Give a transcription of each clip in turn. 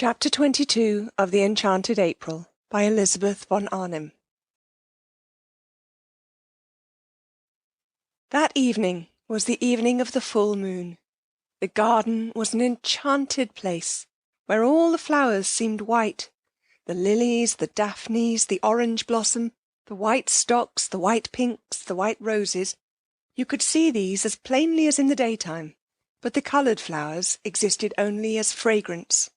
Chapter 22 of the Enchanted April by Elizabeth Von Arnim. That evening was the evening of the full moon. The garden was an enchanted place, where all the flowers seemed white. The lilies, the daphnes, the orange blossom, the white stocks, the white pinks, the white roses. You could see these as plainly as in the daytime, but the coloured flowers existed only as fragrance.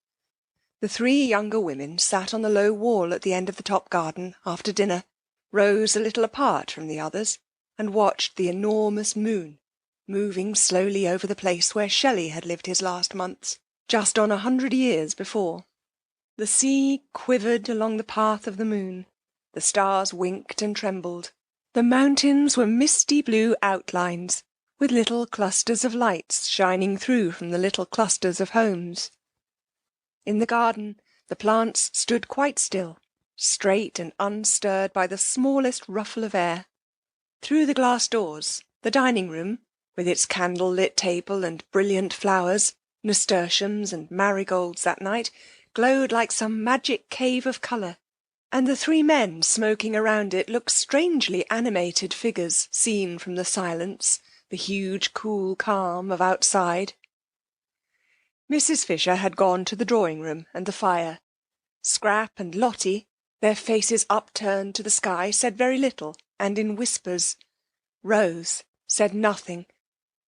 The three younger women sat on the low wall at the end of the top garden after dinner, Rose a little apart from the others, and watched the enormous moon moving slowly over the place where Shelley had lived his last months, just on 100 years before. The sea quivered along the path of the moon. The stars winked and trembled. The mountains were misty blue outlines, with little clusters of lights shining through from the little clusters of homes. In the garden the plants stood quite still, straight and unstirred by the smallest ruffle of air. Through the glass doors, the dining-room, with its candle-lit table and brilliant flowers, nasturtiums and marigolds that night, glowed like some magic cave of colour, and the three men smoking around it looked strangely animated figures seen from the silence, the huge cool calm of outside. Mrs. Fisher had gone to the drawing-room and the fire. Scrap and Lottie, their faces upturned to the sky, said very little, and in whispers. Rose said nothing.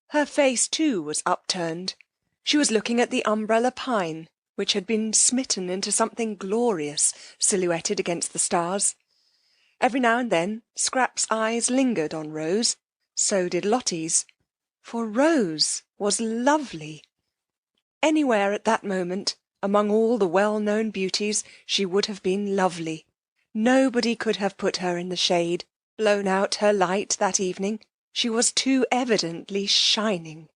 Her face, too, was upturned. She was looking at the umbrella pine, which had been smitten into something glorious, silhouetted against the stars. Every now and then Scrap's eyes lingered on Rose. So did Lottie's, for Rose was lovely. Anywhere at that moment, among all the well-known beauties, she would have been lovely. Nobody could have put her in the shade, blown out her light that evening. She was too evidently shining.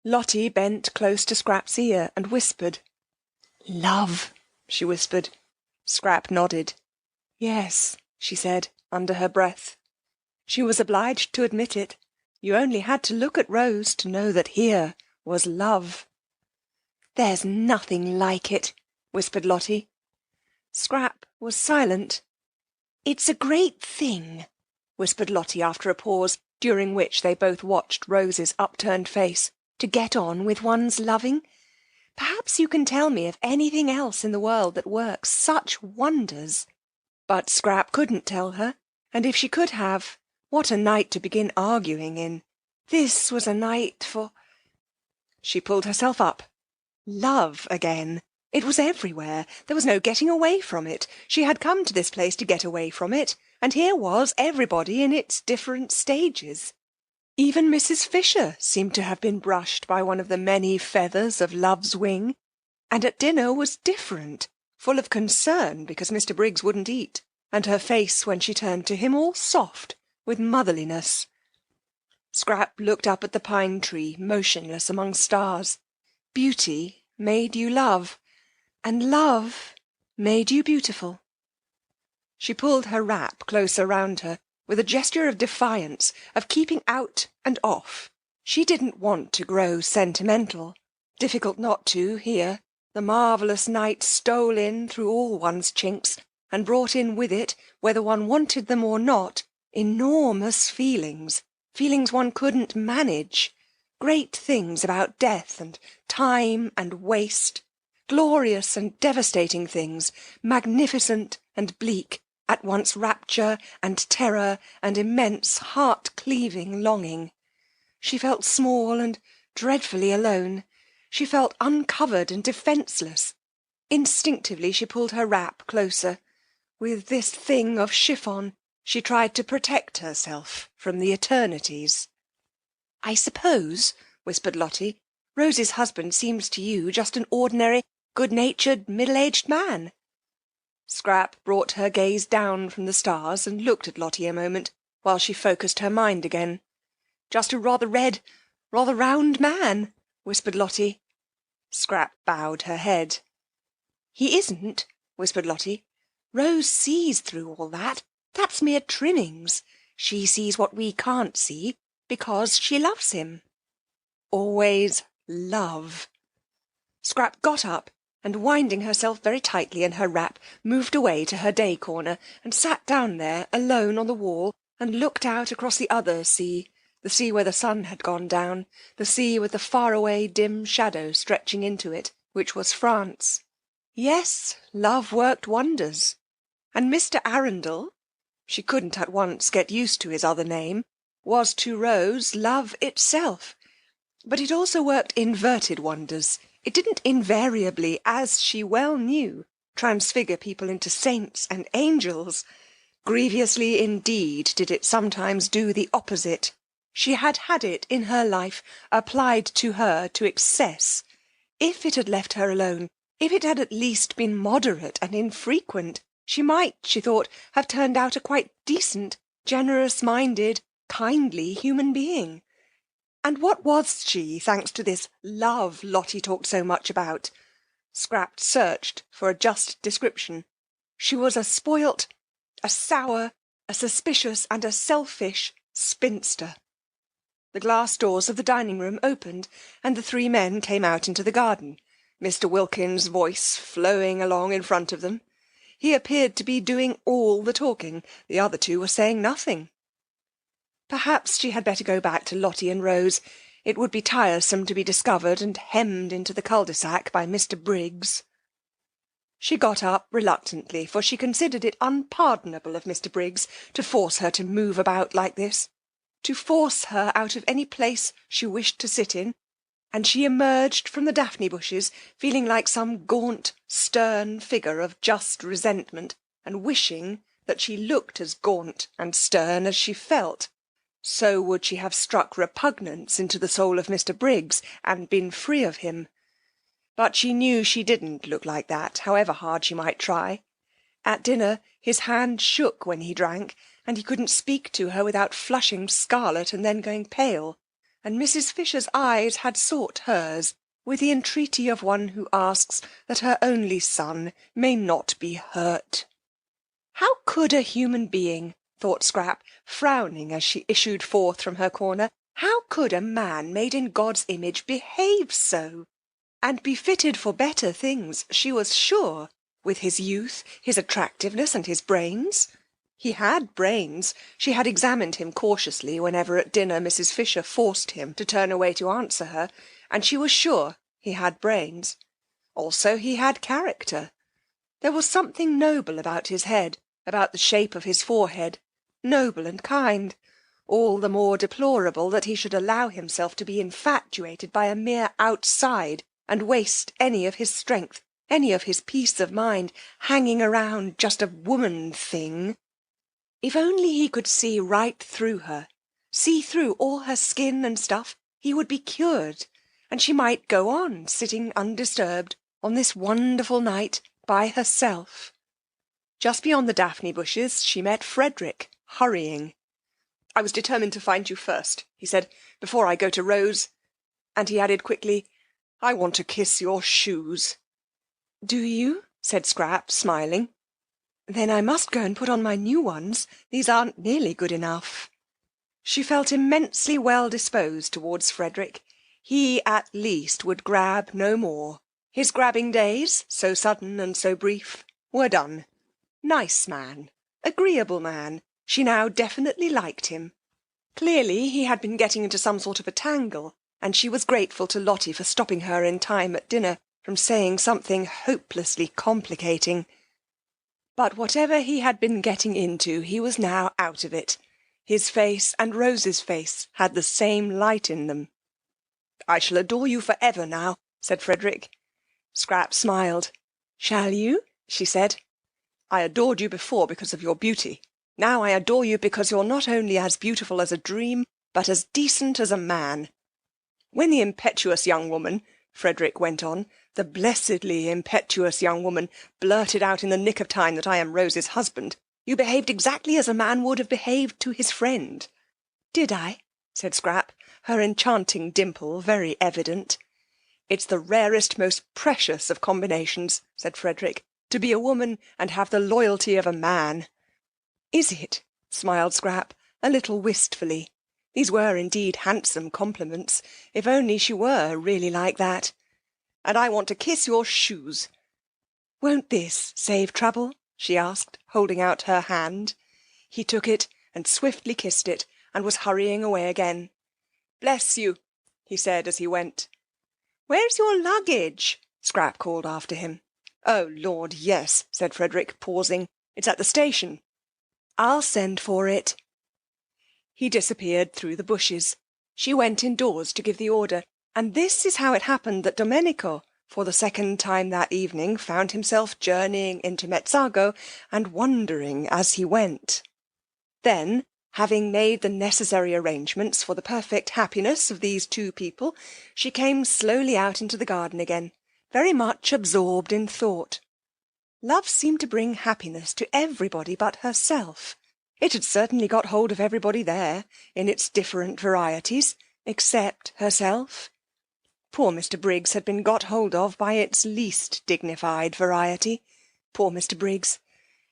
Lottie bent close to Scrap's ear and whispered. "Love," she whispered. Scrap nodded. "Yes," she said, under her breath. She was obliged to admit it. You only had to look at Rose to know that here was love. "There's nothing like it," whispered Lottie. Scrap was silent. "It's a great thing," whispered Lottie after a pause, during which they both watched Rose's upturned face, "to get on with one's loving. Perhaps you can tell me of anything else in the world that works such wonders." But Scrap couldn't tell her, and if she could have, what a night to begin arguing in. This was a night for... She pulled herself up. Love again. It was everywhere. There was no getting away from it. She had come to this place to get away from it, and here was everybody in its different stages. Even Mrs. Fisher seemed to have been brushed by one of the many feathers of love's wing, and at dinner was different, full of concern because Mr. Briggs wouldn't eat, and her face when she turned to him all soft with motherliness. Scrap looked up at the pine tree, motionless among stars. Beauty made you love, and love made you beautiful. She pulled her wrap closer round her, with a gesture of defiance, of keeping out and off. She didn't want to grow sentimental. Difficult not to, here. The marvellous night stole in through all one's chinks, and brought in with it, whether one wanted them or not, enormous feelings, feelings one couldn't manage, great things about death and time and waste, glorious and devastating things, magnificent and bleak, at once rapture and terror and immense heart-cleaving longing. She felt small and dreadfully alone. She felt uncovered and defenceless. Instinctively she pulled her wrap closer. With this thing of chiffon she tried to protect herself from the eternities. "I suppose," whispered Lottie, "Rose's husband seems to you just an ordinary, good-natured, middle-aged man." Scrap brought her gaze down from the stars and looked at Lottie a moment, while she focused her mind again. "Just a rather red, rather round man," whispered Lottie. Scrap bowed her head. "He isn't," whispered Lottie. "Rose sees through all that. That's mere trimmings. She sees what we can't see, because she loves him." Always love. Scrap got up and winding herself very tightly in her wrap, moved away to her day corner, and sat down there alone on the wall, and looked out across the other sea, the sea where the sun had gone down, the sea with the far-away dim shadow stretching into it, which was France. Yes, love worked wonders. And Mr. Arundel, she couldn't at once get used to his other name, was to Rose love itself. But it also worked inverted wonders. It didn't invariably, as she well knew, transfigure people into saints and angels. Grievously indeed did it sometimes do the opposite. She had had it in her life applied to her to excess. If it had left her alone, if it had at least been moderate and infrequent, she might, she thought, have turned out a quite decent, generous-minded, kindly human being. And what was she, thanks to this love Lottie talked so much about? Scrap searched for a just description. She was a spoilt, a sour, a suspicious, and a selfish spinster. The glass doors of the dining-room opened, and the three men came out into the garden, Mr. Wilkins' voice flowing along in front of them. He appeared to be doing all the talking. The other two were saying nothing. Perhaps she had better go back to Lottie and Rose. It would be tiresome to be discovered and hemmed into the cul-de-sac by Mr. Briggs. She got up reluctantly, for she considered it unpardonable of Mr. Briggs to force her to move about like this, to force her out of any place she wished to sit in, and she emerged from the daphne bushes feeling like some gaunt, stern figure of just resentment, and wishing that she looked as gaunt and stern as she felt. So would she have struck repugnance into the soul of Mr. Briggs, and been free of him. But she knew she didn't look like that, however hard she might try. At dinner his hand shook when he drank, and he couldn't speak to her without flushing scarlet and then going pale, and Mrs. Fisher's eyes had sought hers with the entreaty of one who asks that her only son may not be hurt. How could a human being, thought Scrap, frowning as she issued forth from her corner, how could a man made in God's image behave so, and be fitted for better things, she was sure, with his youth, his attractiveness, and his brains? He had brains. She had examined him cautiously whenever at dinner Mrs. Fisher forced him to turn away to answer her, and she was sure he had brains. Also he had character. There was something noble about his head, about the shape of his forehead, noble and kind, all the more deplorable that he should allow himself to be infatuated by a mere outside, and waste any of his strength, any of his peace of mind, hanging around just a woman thing. If only he could see right through her, see through all her skin and stuff, he would be cured, and she might go on sitting undisturbed on this wonderful night by herself. Just beyond the daphne bushes she met Frederick, hurrying. "I was determined to find you first," he said, "before I go to Rose." And he added quickly, "I want to kiss your shoes." "Do you?" said Scrap, smiling. "Then I must go and put on my new ones. These aren't nearly good enough." She felt immensely well disposed towards Frederick. He at least would grab no more. His grabbing days, so sudden and so brief, were done. Nice man, agreeable man. She now definitely liked him. Clearly he had been getting into some sort of a tangle, and she was grateful to Lottie for stopping her in time at dinner from saying something hopelessly complicating. But whatever he had been getting into, he was now out of it. His face and Rose's face had the same light in them. "I shall adore you for ever now," said Frederick. Scrap smiled. "Shall you?" she said. "I adored you before because of your beauty. Now I adore you because you're not only as beautiful as a dream, but as decent as a man. When the impetuous young woman," Frederick went on, "the blessedly impetuous young woman blurted out in the nick of time that I am Rose's husband, you behaved exactly as a man would have behaved to his friend." "Did I?" said Scrap, her enchanting dimple very evident. "It's the rarest, most precious of combinations," said Frederick, "to be a woman and have the loyalty of a man." "Is it?" smiled Scrap, a little wistfully. These were indeed handsome compliments, if only she were really like that. and I want to kiss your shoes." "Won't this save trouble?" she asked, holding out her hand. He took it and swiftly kissed it, and was hurrying away again. "Bless you," he said as he went. "Where's your luggage?" Scrap called after him. "Oh, Lord, yes," said Frederick, pausing. "It's at the station." "I'll send for it." He disappeared through the bushes. She went indoors to give the order, and this is how it happened that Domenico, for the second time that evening, found himself journeying into Mezzago, and wondering as he went. Then, having made the necessary arrangements for the perfect happiness of these two people, she came slowly out into the garden again, very much absorbed in thought. Love seemed to bring happiness to everybody but herself. It had certainly got hold of everybody there, in its different varieties, except herself. Poor Mr. Briggs had been got hold of by its least dignified variety. Poor Mr. Briggs!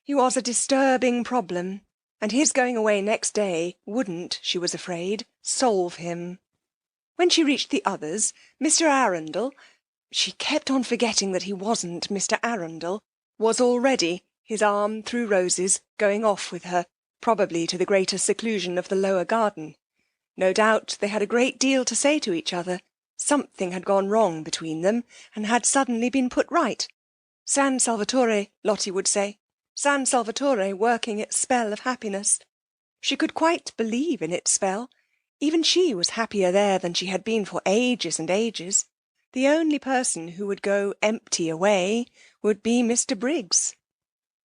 He was a disturbing problem, and his going away next day wouldn't, she was afraid, solve him. When she reached the others, Mr. Arundel, she kept on forgetting that he wasn't Mr. Arundel, was already, his arm through roses, going off with her, probably to the greater seclusion of the lower garden. No doubt they had a great deal to say to each other. Something had gone wrong between them, and had suddenly been put right. San Salvatore, Lottie would say. San Salvatore working its spell of happiness. She could quite believe in its spell. Even she was happier there than she had been for ages and ages. The only person who would go empty away would be Mr. Briggs.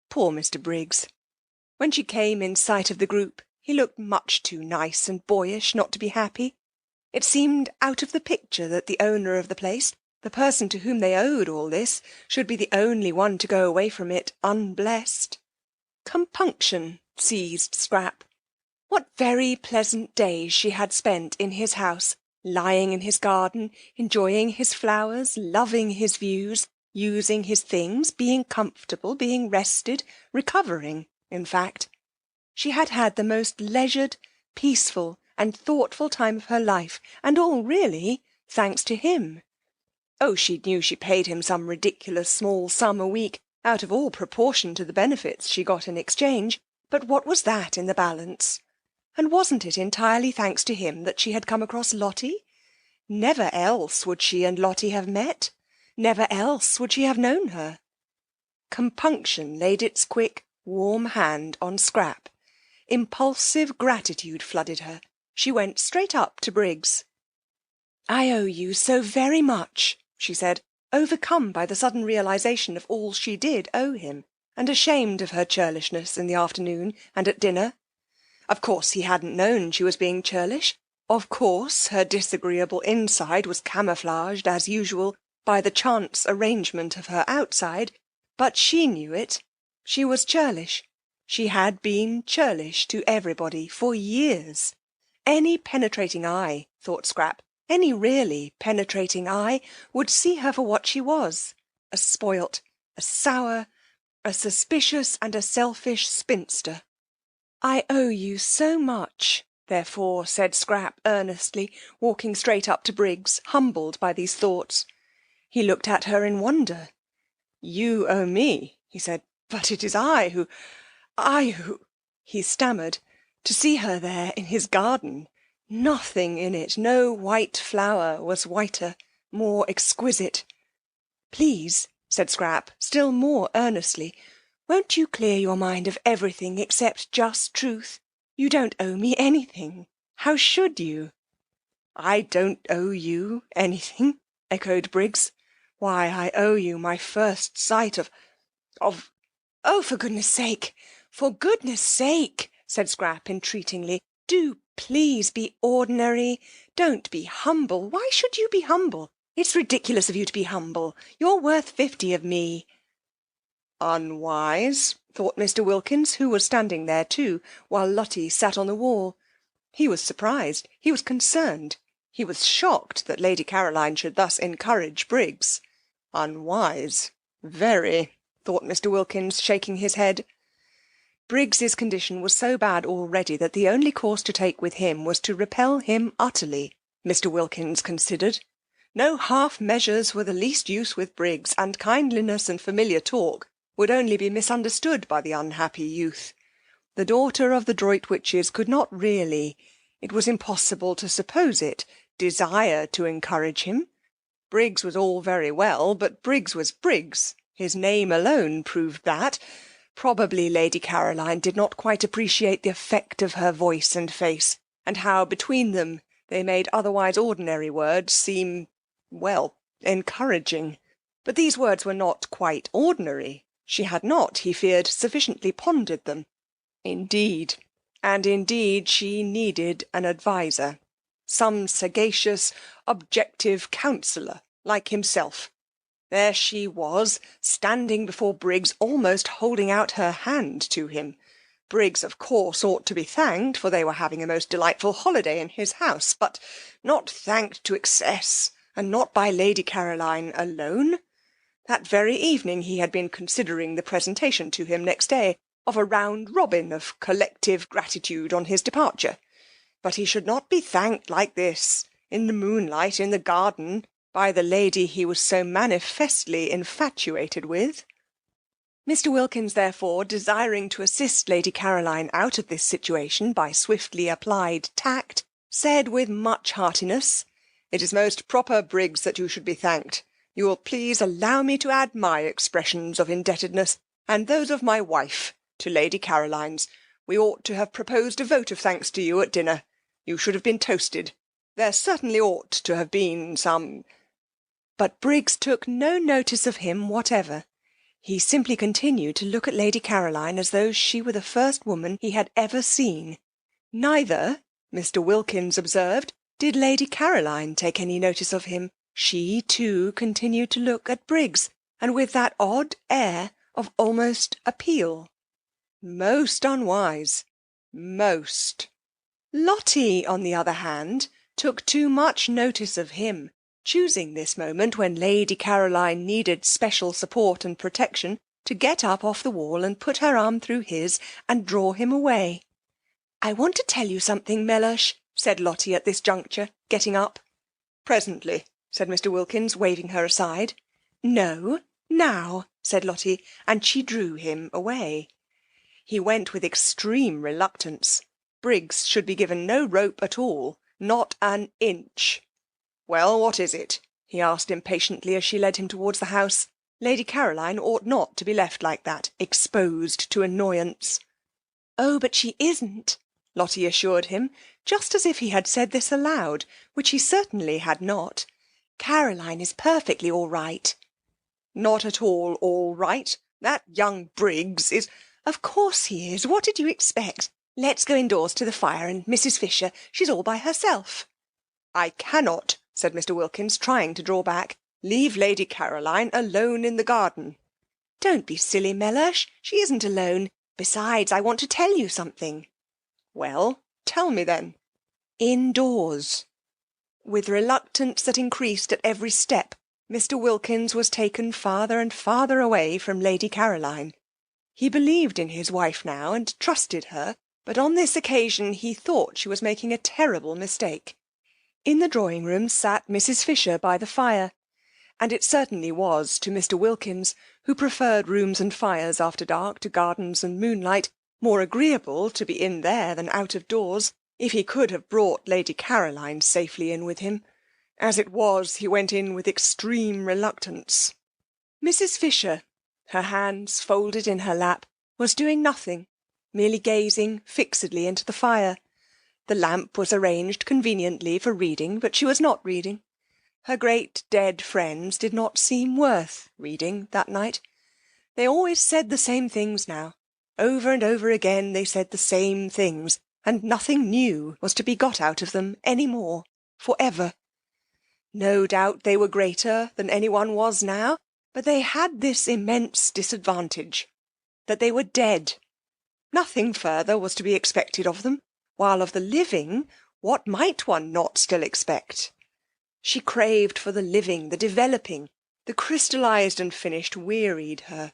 Poor Mr. Briggs! When she came in sight of the group, he looked much too nice and boyish not to be happy. It seemed out of the picture that the owner of the place, the person to whom they owed all this, should be the only one to go away from it unblessed. Compunction seized Scrap. What very pleasant days she had spent in his house, lying in his garden, enjoying his flowers, loving his views, using his things, being comfortable, being rested, recovering, in fact. She had had the most leisured, peaceful, and thoughtful time of her life, and all really thanks to him. Oh, she knew she paid him some ridiculous small sum a week, out of all proportion to the benefits she got in exchange, but what was that in the balance? And wasn't it entirely thanks to him that she had come across Lottie? Never else would she and Lottie have met. Never else would she have known her. Compunction laid its quick, warm hand on Scrap. Impulsive gratitude flooded her. She went straight up to Briggs. "I owe you so very much," she said, overcome by the sudden realization of all she did owe him, and ashamed of her churlishness in the afternoon and at dinner. Of course he hadn't known she was being churlish. Of course her disagreeable inside was camouflaged, as usual, by the chance arrangement of her outside, but she knew it. She was churlish. She had been churlish to everybody for years. Any penetrating eye, thought Scrap, any really penetrating eye, would see her for what she was, a spoilt, a sour, a suspicious and a selfish spinster. "I owe you so much," therefore said Scrap earnestly, walking straight up to Briggs, humbled by these thoughts. He looked at her in wonder. "You owe me," he said, "but it is I who... He stammered. To see her there in his garden, nothing in it, no white flower was whiter, more exquisite. "Please," said Scrap, still more earnestly, "won't you clear your mind of everything except just truth? You don't owe me anything. How should you?" "I don't owe you anything," echoed Briggs. "Why, I owe you my first sight of... Oh, for goodness sake, said Scrap entreatingly, "do please be ordinary. Don't be humble. Why should you be humble? It's ridiculous of you to be humble. You're worth 50 of me." Unwise, thought Mr. Wilkins, who was standing there too, while Lottie sat on the wall. He was surprised, he was concerned, he was shocked that Lady Caroline should thus encourage Briggs. Unwise, very, thought Mr. Wilkins, shaking his head. Briggs's condition was so bad already that the only course to take with him was to repel him utterly, Mr. Wilkins considered. No half measures were the least use with Briggs, and kindliness and familiar talk would only be misunderstood by the unhappy youth. The daughter of the Droitwiches could not really, it was impossible to suppose it, desire to encourage him. Briggs was all very well, but Briggs was Briggs. His name alone proved that. Probably Lady Caroline did not quite appreciate the effect of her voice and face, and how between them they made otherwise ordinary words seem, well, encouraging. But these words were not quite ordinary. She had not, he feared, sufficiently pondered them. Indeed, and indeed she needed an adviser, some sagacious, objective counsellor, like himself. There she was, standing before Briggs, almost holding out her hand to him. Briggs, of course, ought to be thanked, for they were having a most delightful holiday in his house, but not thanked to excess, and not by Lady Caroline alone. That very evening he had been considering the presentation to him next day of a round robin of collective gratitude on his departure. But he should not be thanked like this, in the moonlight, in the garden, by the lady he was so manifestly infatuated with. Mr. Wilkins, therefore, desiring to assist Lady Caroline out of this situation by swiftly applied tact, said with much heartiness, "It is most proper, Briggs, that you should be thanked. You will please allow me to add my expressions of indebtedness, and those of my wife, to Lady Caroline's. We ought to have proposed a vote of thanks to you at dinner. You should have been toasted. There certainly ought to have been some—" But Briggs took no notice of him whatever. He simply continued to look at Lady Caroline as though she were the first woman he had ever seen. Neither, Mr. Wilkins observed, did Lady Caroline take any notice of him. She too continued to look at Briggs, and with that odd air of almost appeal. Most unwise, most. Lottie, on the other hand, took too much notice of him, choosing this moment, when Lady Caroline needed special support and protection, to get up off the wall and put her arm through his and draw him away. "I want to tell you something, Mellersh," said Lottie at this juncture, getting up. "Presently," said Mr. Wilkins, waving her aside. "No, now," said Lottie, and she drew him away. He went with extreme reluctance. Briggs should be given no rope at all, not an inch. "Well, what is it?" he asked impatiently, as she led him towards the house. Lady Caroline ought not to be left like that, exposed to annoyance. "Oh, but she isn't," Lottie assured him, just as if he had said this aloud, which he certainly had not. "Caroline is perfectly all right." "Not at all right. That young Briggs is—" "Of course he is. What did you expect? Let's go indoors to the fire, and Mrs. Fisher, she's all by herself." "I cannot," said Mr. Wilkins, trying to draw back. "Leave Lady Caroline alone in the garden." "Don't be silly, Mellersh. She isn't alone. Besides, I want to tell you something." "Well, tell me then." "Indoors." With reluctance that increased at every step, Mr. Wilkins was taken farther and farther away from Lady Caroline. He believed in his wife now, and trusted her, but on this occasion he thought she was making a terrible mistake. In the drawing-room sat Mrs. Fisher by the fire, and it certainly was, to Mr. Wilkins, who preferred rooms and fires after dark to gardens and moonlight, more agreeable to be in there than out of doors, if he could have brought Lady Caroline safely in with him. As it was, he went in with extreme reluctance. Mrs. Fisher, her hands folded in her lap, was doing nothing, merely gazing fixedly into the fire. The lamp was arranged conveniently for reading, but she was not reading. Her great dead friends did not seem worth reading that night. They always said the same things now. Over and over again they said the same things, and nothing new was to be got out of them any more, for ever. No doubt they were greater than any one was now, but they had this immense disadvantage, that they were dead. Nothing further was to be expected of them, while of the living, what might one not still expect? She craved for the living, the developing. The crystallized and finished wearied her.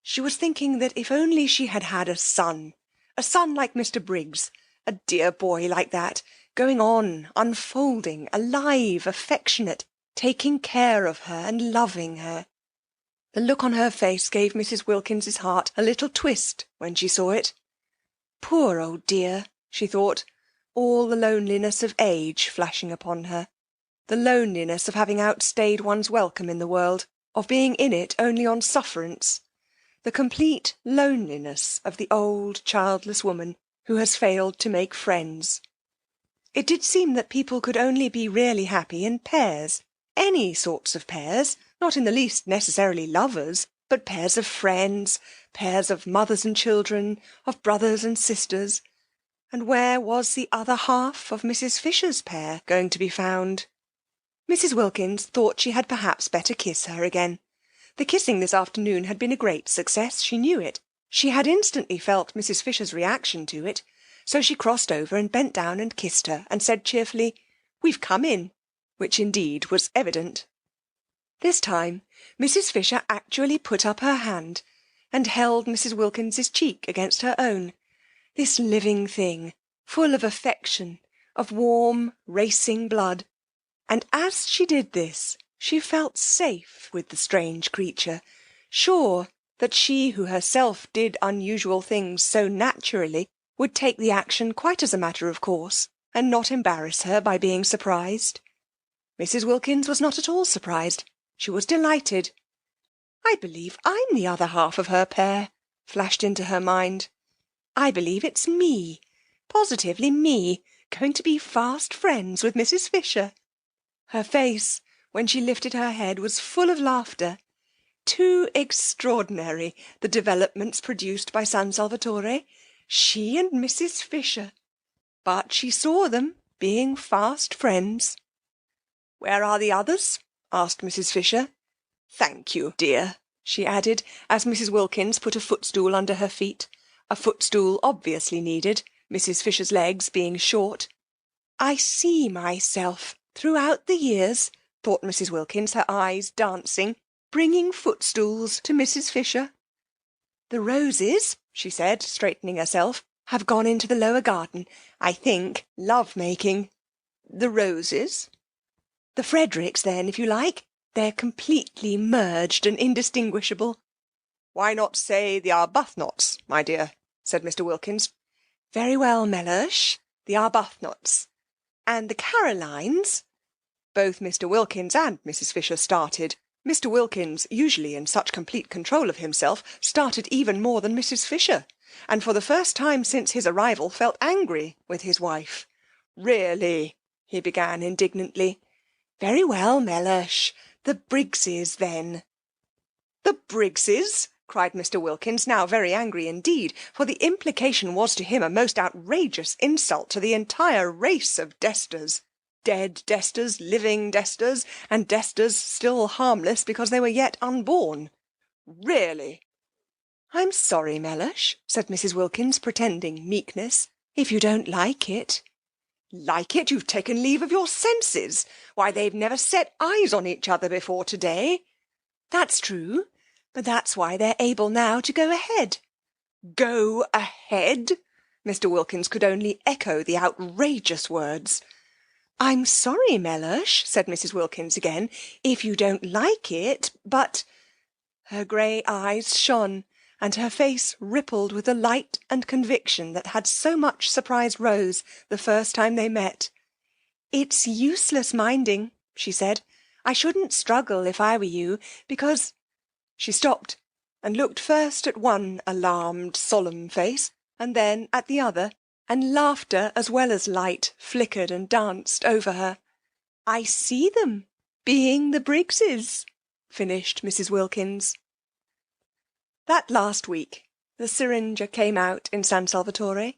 She was thinking that if only she had had a son like Mr. Briggs, a dear boy like that, going on, unfolding, alive, affectionate, taking care of her and loving her. The look on her face gave Mrs. Wilkins's heart a little twist when she saw it. Poor old dear, she thought, all the loneliness of age flashing upon her, the loneliness of having outstayed one's welcome in the world, of being in it only on sufferance, the complete loneliness of the old childless woman who has failed to make friends. It did seem that people could only be really happy in pairs, any sorts of pairs, not in the least necessarily lovers, but pairs of friends, pairs of mothers and children, of brothers and sisters. And where was the other half of Mrs. Fisher's pair going to be found? Mrs. Wilkins thought she had perhaps better kiss her again. The kissing this afternoon had been a great success, she knew it. She had instantly felt Mrs. Fisher's reaction to it, so she crossed over and bent down and kissed her and said cheerfully, "We've come in," which indeed was evident. This time Mrs. Fisher actually put up her hand and held Mrs. Wilkins's cheek against her own, this living thing, full of affection, of warm, racing blood. And as she did this, she felt safe with the strange creature, sure that she who herself did unusual things so naturally would take the action quite as a matter of course, and not embarrass her by being surprised. Mrs. Wilkins was not at all surprised. She was delighted. "I believe I'm the other half of her pair," flashed into her mind. "I believe it's me, positively me, going to be fast friends with Mrs. Fisher." Her face, when she lifted her head, was full of laughter. Too extraordinary, the developments produced by San Salvatore. She and Mrs. Fisher. But she saw them being fast friends. "Where are the others?" asked Mrs. Fisher. "Thank you, dear," she added, as Mrs. Wilkins put a footstool under her feet, a footstool obviously needed, Mrs. Fisher's legs being short. "I see myself throughout the years," thought Mrs. Wilkins, her eyes dancing, "bringing footstools to Mrs. Fisher. The roses," she said, straightening herself, "have gone into the lower garden, I think, love-making." "The roses?" "The Fredericks, then, if you like. They're completely merged and indistinguishable." "Why not say the Arbuthnot's, my dear?" said Mr. Wilkins. "Very well, Mellersh, the Arbuthnot's. And the Carolines—" Both Mr. Wilkins and Mrs. Fisher started. Mr. Wilkins, usually in such complete control of himself, started even more than Mrs. Fisher, and for the first time since his arrival felt angry with his wife. "Really," he began indignantly. "Very well, Mellersh, the Briggses, then." "The Briggses!" cried Mr. Wilkins, now very angry indeed, for the implication was to him a most outrageous insult to the entire race of Desters. Dead Desters, living Desters, and Desters still harmless because they were yet unborn. "Really!" "I'm sorry, Mellersh," said Mrs. Wilkins, pretending meekness, "if you don't like it." "Like it? You've taken leave of your senses. Why, they've never set eyes on each other before to-day." "That's true, but that's why they're able now to go ahead." "Go ahead?" Mr. Wilkins could only echo the outrageous words. "I'm sorry, Mellersh," said Mrs. Wilkins again, "if you don't like it, but—" Her grey eyes shone, and her face rippled with the light and conviction that had so much surprised Rose the first time they met. "It's useless minding," she said. "I shouldn't struggle if I were you, because—" She stopped, and looked first at one alarmed, solemn face, and then at the other, and laughter as well as light flickered and danced over her. "I see them being the Briggses," finished Mrs. Wilkins. That last week the syringa came out in San Salvatore,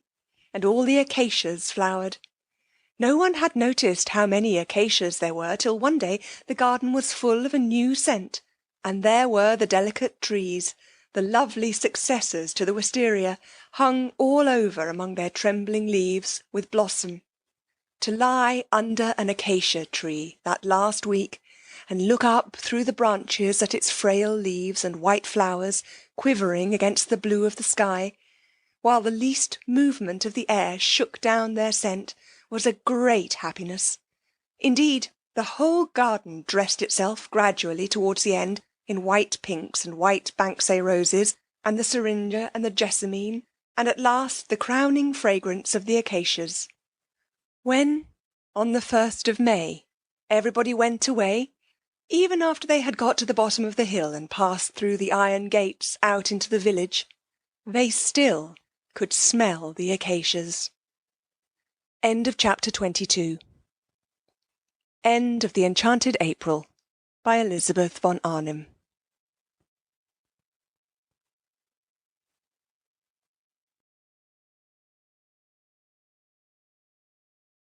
and all the acacias flowered. No one had noticed how many acacias there were till one day the garden was full of a new scent, and there were the delicate trees, the lovely successors to the wisteria, hung all over among their trembling leaves with blossom. To lie under an acacia tree that last week, and look up through the branches at its frail leaves and white flowers quivering against the blue of the sky, while the least movement of the air shook down their scent, was a great happiness. Indeed, The whole garden dressed itself gradually towards the end in white pinks and white Banksay roses, and the syringa and the jessamine, and at last the crowning fragrance of the acacias. When, on the 1st of May, everybody went away, even after they had got to the bottom of the hill and passed through the iron gates out into the village, they still could smell the acacias. End of chapter 22. End of The Enchanted April by Elizabeth Von Arnim.